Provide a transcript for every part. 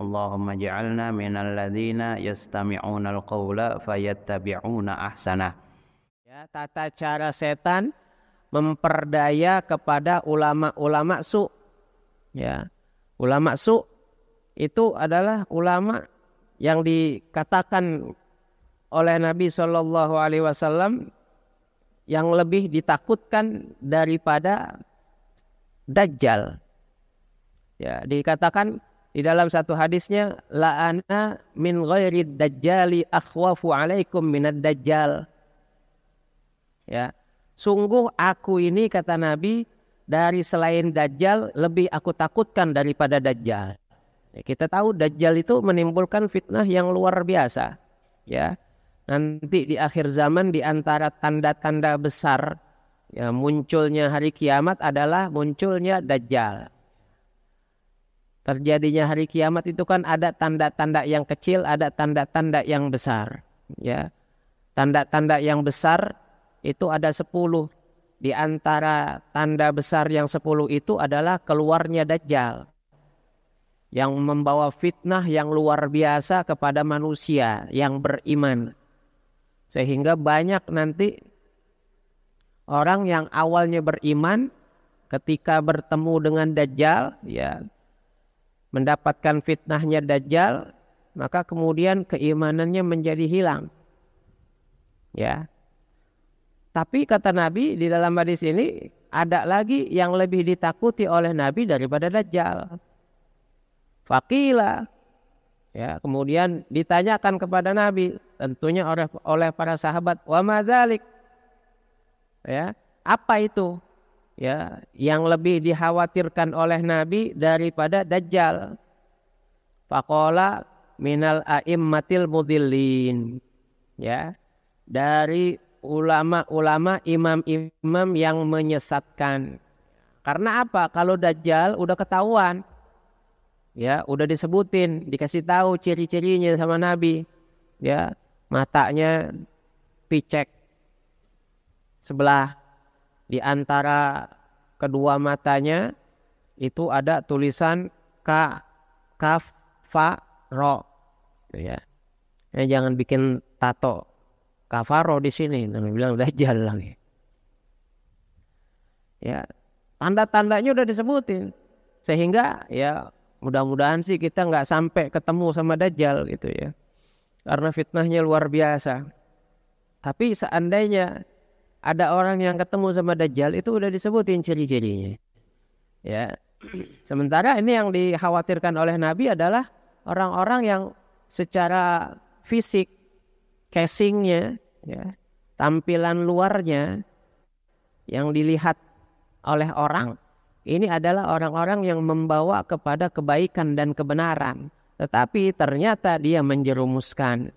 Allahumma ij'alna minal ladzina yastami'unal qawla fayattabi'una ahsanah. Ya, tata cara setan memperdaya kepada ulama-ulama su. Ya, ulama su itu adalah ulama yang dikatakan oleh Nabi Shallallahu Alaihi Wasallam yang lebih ditakutkan daripada Dajjal. Ya, dikatakan di dalam satu hadisnya, la ana min ghairi dajjali akhwafu alaikum minad dajjal. Ya, sungguh aku ini, kata Nabi, dari selain Dajjal lebih aku takutkan daripada Dajjal. Ya, kita tahu Dajjal itu menimbulkan fitnah yang luar biasa. Ya, nanti di akhir zaman di antara tanda-tanda besar ya, munculnya hari kiamat adalah munculnya Dajjal. Terjadinya hari kiamat itu kan ada tanda-tanda yang kecil, ada tanda-tanda yang besar. Ya, tanda-tanda yang besar itu ada 10. Di antara tanda besar yang 10 itu adalah keluarnya Dajjal yang membawa fitnah yang luar biasa kepada manusia yang beriman. Sehingga banyak nanti orang yang awalnya beriman ketika bertemu dengan Dajjal, ya, mendapatkan fitnahnya Dajjal, maka kemudian keimanannya menjadi hilang. Ya. Tapi kata Nabi di dalam hadis ini ada lagi yang lebih ditakuti oleh Nabi daripada Dajjal. Faqila. Ya, kemudian ditanyakan kepada Nabi, tentunya oleh para sahabat, wa madzalik. Ya, apa itu? Ya, yang lebih dikhawatirkan oleh Nabi daripada Dajjal. Faqala minal a'immatil mudillin. Ya, dari ulama-ulama, imam-imam yang menyesatkan. Karena apa? Kalau Dajjal udah ketahuan. Ya, udah disebutin, dikasih tahu ciri-cirinya sama Nabi. Ya, matanya picek sebelah, di antara kedua matanya itu ada tulisan kaf fa ro. Ya. Ya, jangan bikin tato kafaro di sini, namanya bilang Dajjal lagi. Ya, tanda-tandanya udah disebutin, sehingga ya mudah-mudahan sih kita nggak sampai ketemu sama Dajjal gitu ya, karena fitnahnya luar biasa. Tapi seandainya ada orang yang ketemu sama Dajjal, itu udah disebutin ciri-cirinya. Ya, sementara ini yang dikhawatirkan oleh Nabi adalah orang-orang yang secara fisik, casingnya, ya, tampilan luarnya yang dilihat oleh orang, ini adalah orang-orang yang membawa kepada kebaikan dan kebenaran, tetapi ternyata dia menjerumuskan.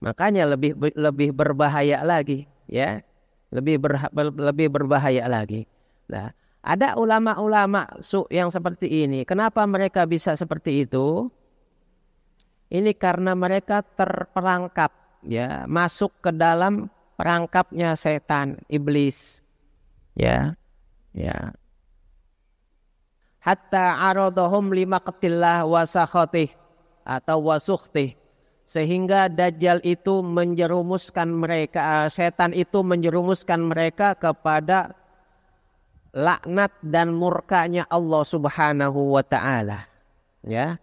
Makanya lebih berbahaya lagi, ya, lebih berbahaya lagi. Nah, ada ulama-ulama yang seperti ini. Kenapa mereka bisa seperti itu? Ini karena mereka terperangkap, ya, masuk ke dalam perangkapnya setan, iblis, ya, ya. Hatta aradahum limaqtillah wa sakhatih atau wasuhtih, sehingga Dajjal itu menjerumuskan mereka, setan itu menjerumuskan mereka kepada laknat dan murkanya Allah Subhanahu wa taala. Ya.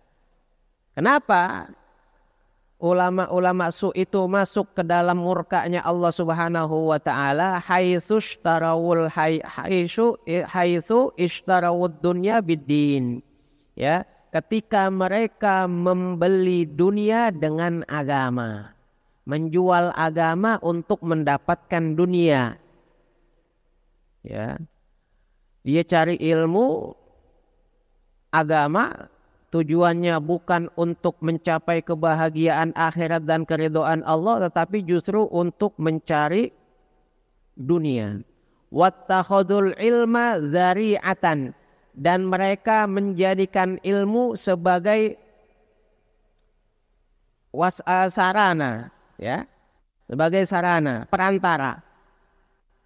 Kenapa ulama-ulama su itu masuk ke dalam murkanya Allah Subhanahu wa taala? Haitsu ishtarawud dunya biddin. Ya, ketika mereka membeli dunia dengan agama, menjual agama untuk mendapatkan dunia. Ya. Dia cari ilmu agama, tujuannya bukan untuk mencapai kebahagiaan akhirat dan keridhaan Allah, tetapi justru untuk mencari dunia. Wattakhadul ilma dzari'atan, dan mereka menjadikan ilmu sebagai sarana, ya, sebagai sarana, perantara,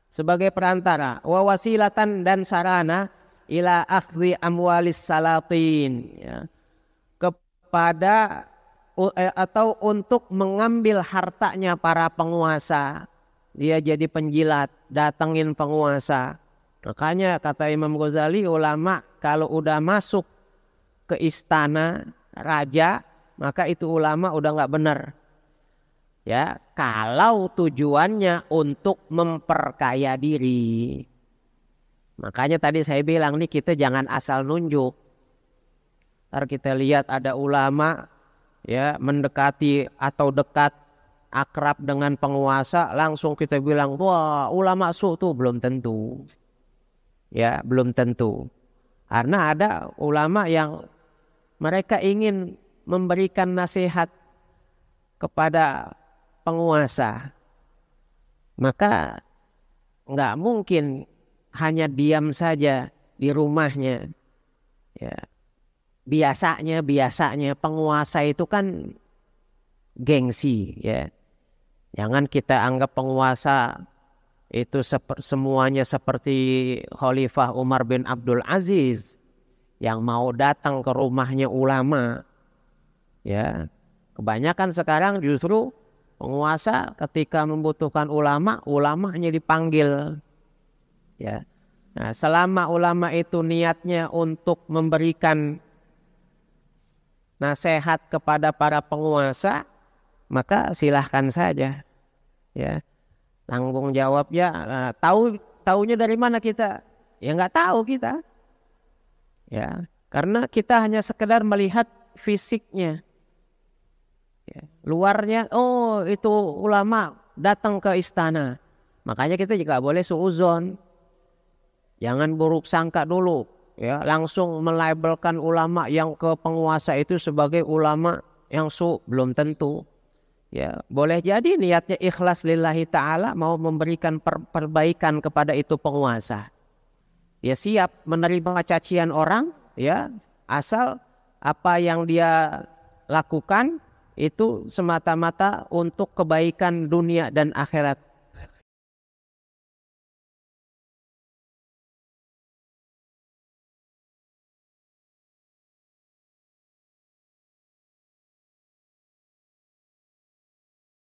sebagai perantara, wa wasilatan, dan sarana ila akhdhi amwalis salatin, ya, kepada atau untuk mengambil hartanya para penguasa. Dia jadi penjilat, datengin penguasa. Makanya kata Imam Ghazali, ulama kalau udah masuk ke istana raja, maka itu ulama udah nggak benar. Ya, kalau tujuannya untuk memperkaya diri. Makanya tadi saya bilang nih, kita jangan asal nunjuk. Ntar kita lihat ada ulama ya mendekati atau dekat akrab dengan penguasa, langsung kita bilang wah ulama su tuh, belum tentu. Ya, belum tentu. Karena ada ulama yang mereka ingin memberikan nasihat kepada penguasa, maka nggak mungkin hanya diam saja di rumahnya. Ya, biasanya penguasa itu kan gengsi, ya. Jangan kita anggap penguasa itu semuanya seperti Khalifah Umar bin Abdul Aziz yang mau datang ke rumahnya ulama. Ya, kebanyakan sekarang justru penguasa ketika membutuhkan ulama, ulamanya dipanggil. Ya. Nah, selama ulama itu niatnya untuk memberikan nasihat kepada para penguasa, maka silahkan saja. Ya. Tanggung jawabnya taunya dari mana kita? Ya nggak tahu kita. Ya, karena kita hanya sekedar melihat fisiknya. Ya, luarnya, oh itu ulama datang ke istana. Makanya kita juga boleh suuzon. Jangan buruk sangka dulu. Ya, langsung melabelkan ulama yang ke penguasa itu sebagai ulama yang belum tentu. Ya, boleh jadi niatnya ikhlas lillahi ta'ala, mau memberikan perbaikan kepada itu penguasa. Dia siap menerima cacian orang, ya, asal apa yang dia lakukan itu semata-mata untuk kebaikan dunia dan akhirat